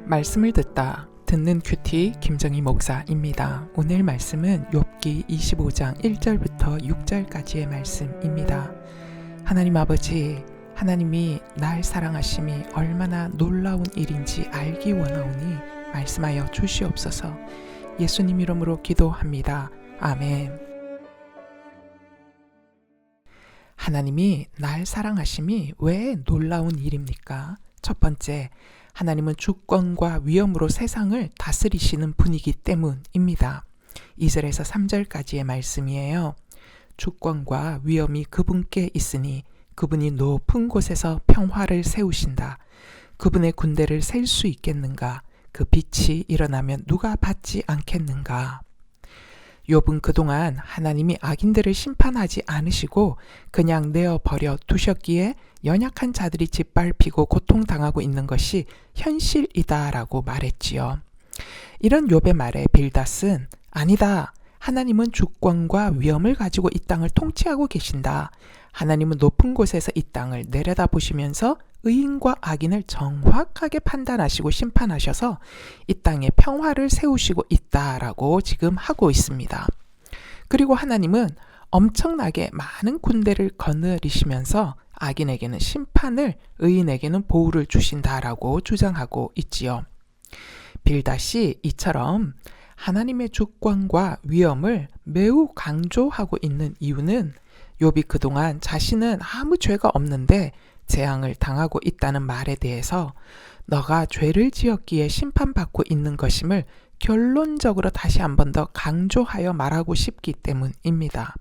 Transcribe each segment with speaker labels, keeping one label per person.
Speaker 1: 말씀을 듣는 큐티 김정희 목사입니다. 오늘 말씀은 욥기 25장 1절부터 6절까지의 말씀입니다. 하나님 아버지, 하나님이 날 사랑하심이 얼마나 놀라운 일인지 알기 원하오니 말씀하여 주시옵소서. 예수님 이름으로 기도합니다. 아멘. 하나님이 날 사랑하심이 왜 놀라운 일입니까? 첫 번째, 하나님은 주권과 위엄으로 세상을 다스리시는 분이기 때문입니다. 2절에서 3절까지의 말씀이에요. 주권과 위엄이 그분께 있으니 그분이 높은 곳에서 평화를 세우신다. 그분의 군대를 셀 수 있겠는가? 그 빛이 일어나면 누가 받지 않겠는가? 욥은 그동안 하나님이 악인들을 심판하지 않으시고 그냥 내어버려 두셨기에 연약한 자들이 짓밟히고 고통당하고 있는 것이 현실이다라고 말했지요. 이런 욥의 말에 빌닷은 아니다. 하나님은 주권과 위엄을 가지고 이 땅을 통치하고 계신다. 하나님은 높은 곳에서 이 땅을 내려다보시면서 의인과 악인을 정확하게 판단하시고 심판하셔서 이 땅에 평화를 세우시고 있다라고 지금 하고 있습니다. 그리고 하나님은 엄청나게 많은 군대를 거느리시면서 악인에게는 심판을, 의인에게는 보호를 주신다라고 주장하고 있지요. 빌닷이 이처럼 하나님의 주권과 위엄을 매우 강조하고 있는 이유는 욥이 그동안 자신은 아무 죄가 없는데 재앙을 당하고 있다는 말에 대해서 너가 죄를 지었기에 심판받고 있는 것임을 결론적으로 다시 한 번 더 강조하여 말하고 싶기 때문입니다.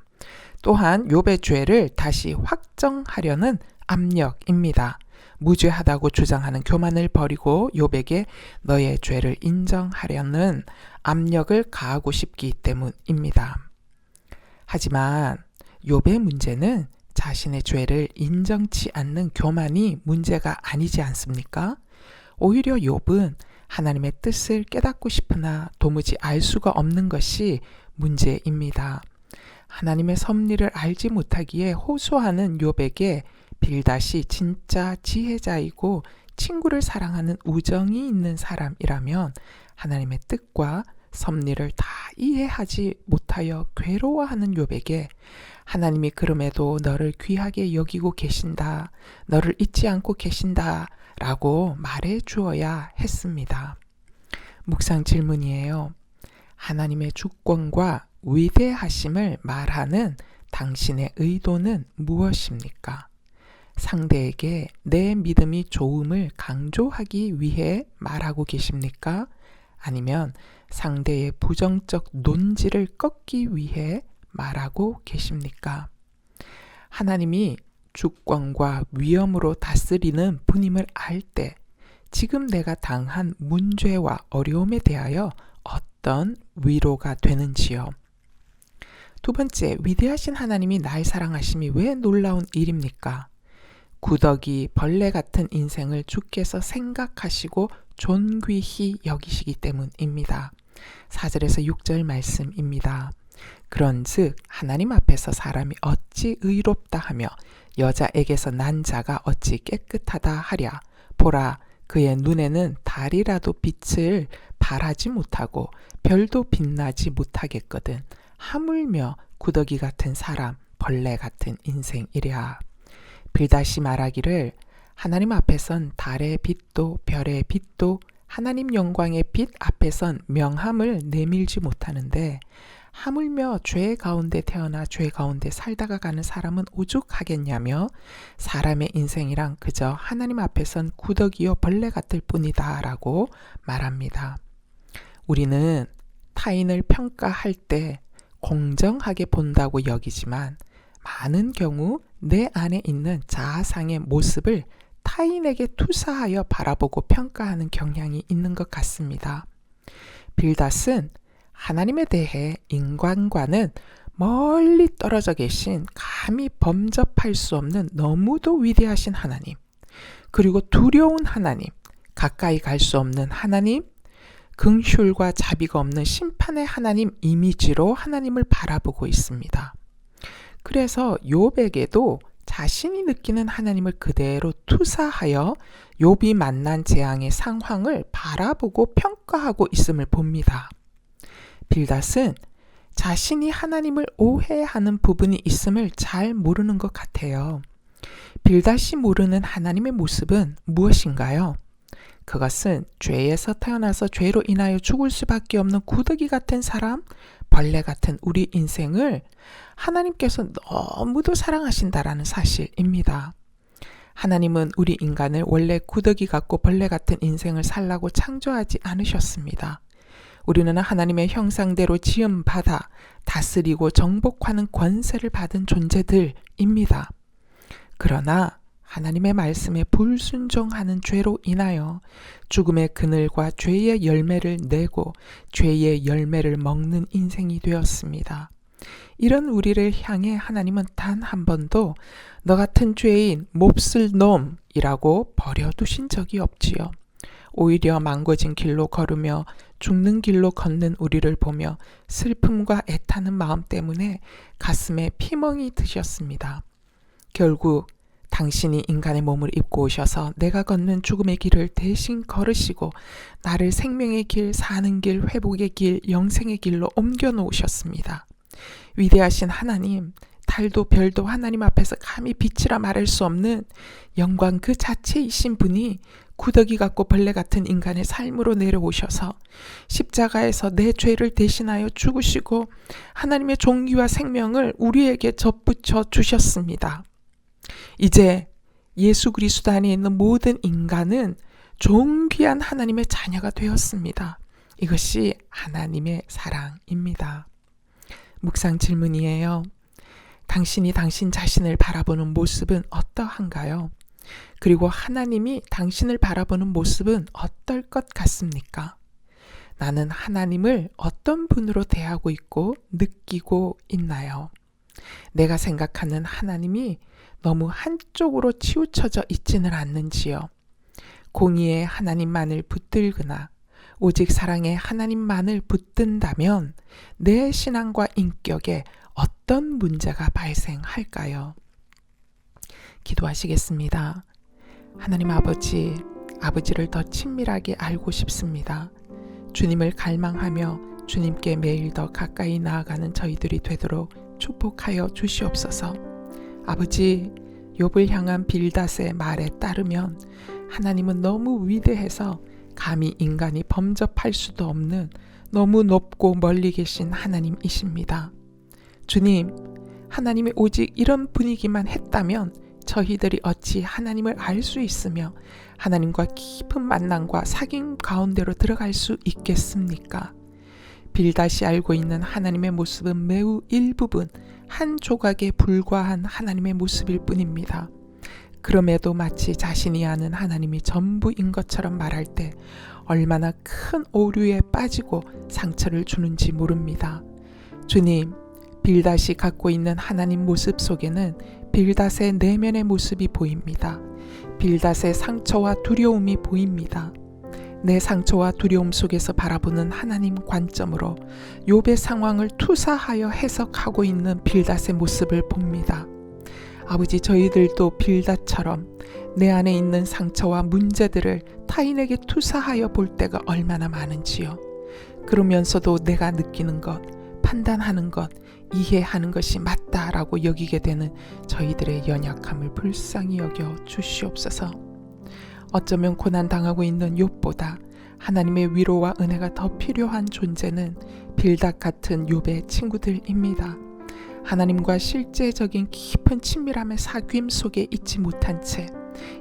Speaker 1: 또한 욥의 죄를 다시 확정하려는 압력입니다. 무죄하다고 주장하는 교만을 버리고 욥에게 너의 죄를 인정하려는 압력을 가하고 싶기 때문입니다. 하지만 욥의 문제는 자신의 죄를 인정치 않는 교만이 문제가 아니지 않습니까? 오히려 욥은 하나님의 뜻을 깨닫고 싶으나 도무지 알 수가 없는 것이 문제입니다. 하나님의 섭리를 알지 못하기에 호소하는 욥에게 빌닷이 진짜 지혜자이고 친구를 사랑하는 우정이 있는 사람이라면 하나님의 뜻과 섭리를 다 이해하지 못하여 괴로워하는 욥에게 하나님이 그럼에도 너를 귀하게 여기고 계신다, 너를 잊지 않고 계신다 라고 말해 주어야 했습니다. 묵상 질문이에요. 하나님의 주권과 위대하심을 말하는 당신의 의도는 무엇입니까? 상대에게 내 믿음이 좋음을 강조하기 위해 말하고 계십니까? 아니면 상대의 부정적 논지를 꺾기 위해 말하고 계십니까? 하나님이 주권과 위엄으로 다스리는 분임을 알 때 지금 내가 당한 문제와 어려움에 대하여 어떤 위로가 되는지요? 두 번째, 위대하신 하나님이 날 사랑하심이 왜 놀라운 일입니까? 구더기, 벌레 같은 인생을 주께서 생각하시고 존귀히 여기시기 때문입니다. 4절에서 6절 말씀입니다. 그런즉 하나님 앞에서 사람이 어찌 의롭다 하며 여자에게서 난 자가 어찌 깨끗하다 하랴. 보라, 그의 눈에는 달이라도 빛을 발하지 못하고 별도 빛나지 못하겠거든. 하물며 구더기 같은 사람, 벌레 같은 인생이랴. 빌닷이 말하기를 하나님 앞에선 달의 빛도 별의 빛도 하나님 영광의 빛 앞에선 명함을 내밀지 못하는데 하물며 죄 가운데 태어나 죄 가운데 살다가 가는 사람은 오죽하겠냐며 사람의 인생이란 그저 하나님 앞에선 구더기요 벌레 같을 뿐이다 라고 말합니다. 우리는 타인을 평가할 때 공정하게 본다고 여기지만 많은 경우 내 안에 있는 자아상의 모습을 타인에게 투사하여 바라보고 평가하는 경향이 있는 것 같습니다. 빌닷은 하나님에 대해 인간과는 멀리 떨어져 계신 감히 범접할 수 없는 너무도 위대하신 하나님, 그리고 두려운 하나님, 가까이 갈 수 없는 하나님, 긍휼과 자비가 없는 심판의 하나님 이미지로 하나님을 바라보고 있습니다. 그래서 욥에게도 자신이 느끼는 하나님을 그대로 투사하여 욥이 만난 재앙의 상황을 바라보고 평가하고 있음을 봅니다. 빌닷은 자신이 하나님을 오해하는 부분이 있음을 잘 모르는 것 같아요. 빌닷이 모르는 하나님의 모습은 무엇인가요? 그것은 죄에서 태어나서 죄로 인하여 죽을 수밖에 없는 구더기 같은 사람, 벌레 같은 우리 인생을 하나님께서 너무도 사랑하신다라는 사실입니다. 하나님은 우리 인간을 원래 구더기 같고 벌레 같은 인생을 살라고 창조하지 않으셨습니다. 우리는 하나님의 형상대로 지음받아 다스리고 정복하는 권세를 받은 존재들입니다. 그러나 하나님의 말씀에 불순종하는 죄로 인하여 죽음의 그늘과 죄의 열매를 내고 죄의 열매를 먹는 인생이 되었습니다. 이런 우리를 향해 하나님은 단 한 번도 너 같은 죄인 몹쓸 놈이라고 버려두신 적이 없지요. 오히려 망가진 길로 걸으며 죽는 길로 걷는 우리를 보며 슬픔과 애타는 마음 때문에 가슴에 피멍이 드셨습니다. 결국 당신이 인간의 몸을 입고 오셔서 내가 걷는 죽음의 길을 대신 걸으시고 나를 생명의 길, 사는 길, 회복의 길, 영생의 길로 옮겨 놓으셨습니다. 위대하신 하나님, 달도 별도 하나님 앞에서 감히 빛이라 말할 수 없는 영광 그 자체이신 분이 구더기 같고 벌레 같은 인간의 삶으로 내려오셔서 십자가에서 내 죄를 대신하여 죽으시고 하나님의 종기와 생명을 우리에게 접붙여 주셨습니다. 이제 예수 그리스도 안에 있는 모든 인간은 존귀한 하나님의 자녀가 되었습니다. 이것이 하나님의 사랑입니다. 묵상 질문이에요. 당신이 당신 자신을 바라보는 모습은 어떠한가요? 그리고 하나님이 당신을 바라보는 모습은 어떨 것 같습니까? 나는 하나님을 어떤 분으로 대하고 있고 느끼고 있나요? 내가 생각하는 하나님이 너무 한쪽으로 치우쳐져 있지는 않는지요. 공의의 하나님만을 붙들거나 오직 사랑의 하나님만을 붙든다면 내 신앙과 인격에 어떤 문제가 발생할까요? 기도하시겠습니다. 하나님 아버지를 더 친밀하게 알고 싶습니다. 주님을 갈망하며 주님께 매일 더 가까이 나아가는 저희들이 되도록 축복하여 주시옵소서. 아버지, 욥을 향한 빌닷의 말에 따르면 하나님은 너무 위대해서 감히 인간이 범접할 수도 없는 너무 높고 멀리 계신 하나님이십니다. 주님, 하나님이 오직 이런 분위기만 했다면 저희들이 어찌 하나님을 알 수 있으며 하나님과 깊은 만남과 사귐 가운데로 들어갈 수 있겠습니까? 빌닷이 알고 있는 하나님의 모습은 매우 일부분, 한 조각에 불과한 하나님의 모습일 뿐입니다. 그럼에도 마치 자신이 아는 하나님이 전부인 것처럼 말할 때 얼마나 큰 오류에 빠지고 상처를 주는지 모릅니다. 주님, 빌닷이 갖고 있는 하나님 모습 속에는 빌닷의 내면의 모습이 보입니다. 빌닷의 상처와 두려움이 보입니다. 내 상처와 두려움 속에서 바라보는 하나님 관점으로 욥의 상황을 투사하여 해석하고 있는 빌닷의 모습을 봅니다. 아버지, 저희들도 빌닷처럼 내 안에 있는 상처와 문제들을 타인에게 투사하여 볼 때가 얼마나 많은지요. 그러면서도 내가 느끼는 것, 판단하는 것, 이해하는 것이 맞다라고 여기게 되는 저희들의 연약함을 불쌍히 여겨 주시옵소서. 어쩌면 고난당하고 있는 욥보다 하나님의 위로와 은혜가 더 필요한 존재는 빌닷 같은 욥의 친구들입니다. 하나님과 실제적인 깊은 친밀함의 사귐 속에 있지 못한 채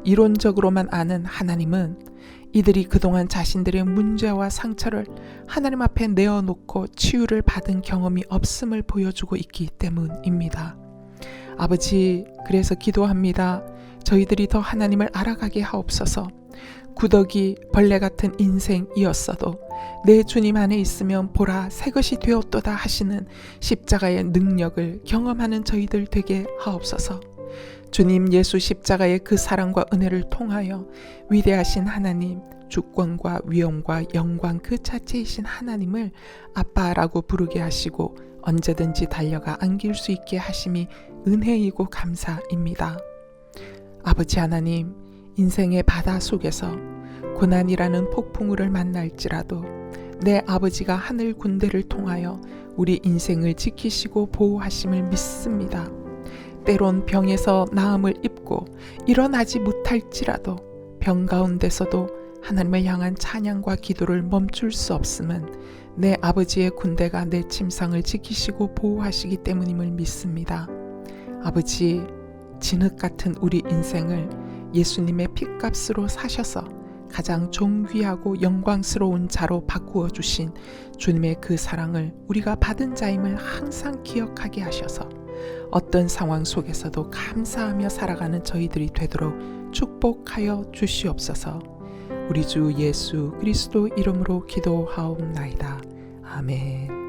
Speaker 1: 이론적으로만 아는 하나님은 이들이 그동안 자신들의 문제와 상처를 하나님 앞에 내어놓고 치유를 받은 경험이 없음을 보여주고 있기 때문입니다. 아버지, 그래서 기도합니다. 저희들이 더 하나님을 알아가게 하옵소서. 구더기, 벌레 같은 인생이었어도 내 주님 안에 있으면 보라 새것이 되었도다 하시는 십자가의 능력을 경험하는 저희들 되게 하옵소서. 주님 예수 십자가의 그 사랑과 은혜를 통하여 위대하신 하나님, 주권과 위엄과 영광 그 자체이신 하나님을 아빠라고 부르게 하시고 언제든지 달려가 안길 수 있게 하심이 은혜이고 감사입니다. 아버지 하나님, 인생의 바다 속에서 고난이라는 폭풍우를 만날지라도 내 아버지가 하늘 군대를 통하여 우리 인생을 지키시고 보호하심을 믿습니다. 때론 병에서 나음을 입고 일어나지 못할지라도 병 가운데서도 하나님을 향한 찬양과 기도를 멈출 수 없음은 내 아버지의 군대가 내 침상을 지키시고 보호하시기 때문임을 믿습니다. 아버지, 진흙 같은 우리 인생을 예수님의 핏값으로 사셔서 가장 존귀하고 영광스러운 자로 바꾸어 주신 주님의 그 사랑을 우리가 받은 자임을 항상 기억하게 하셔서 어떤 상황 속에서도 감사하며 살아가는 저희들이 되도록 축복하여 주시옵소서. 우리 주 예수 그리스도 이름으로 기도하옵나이다. 아멘.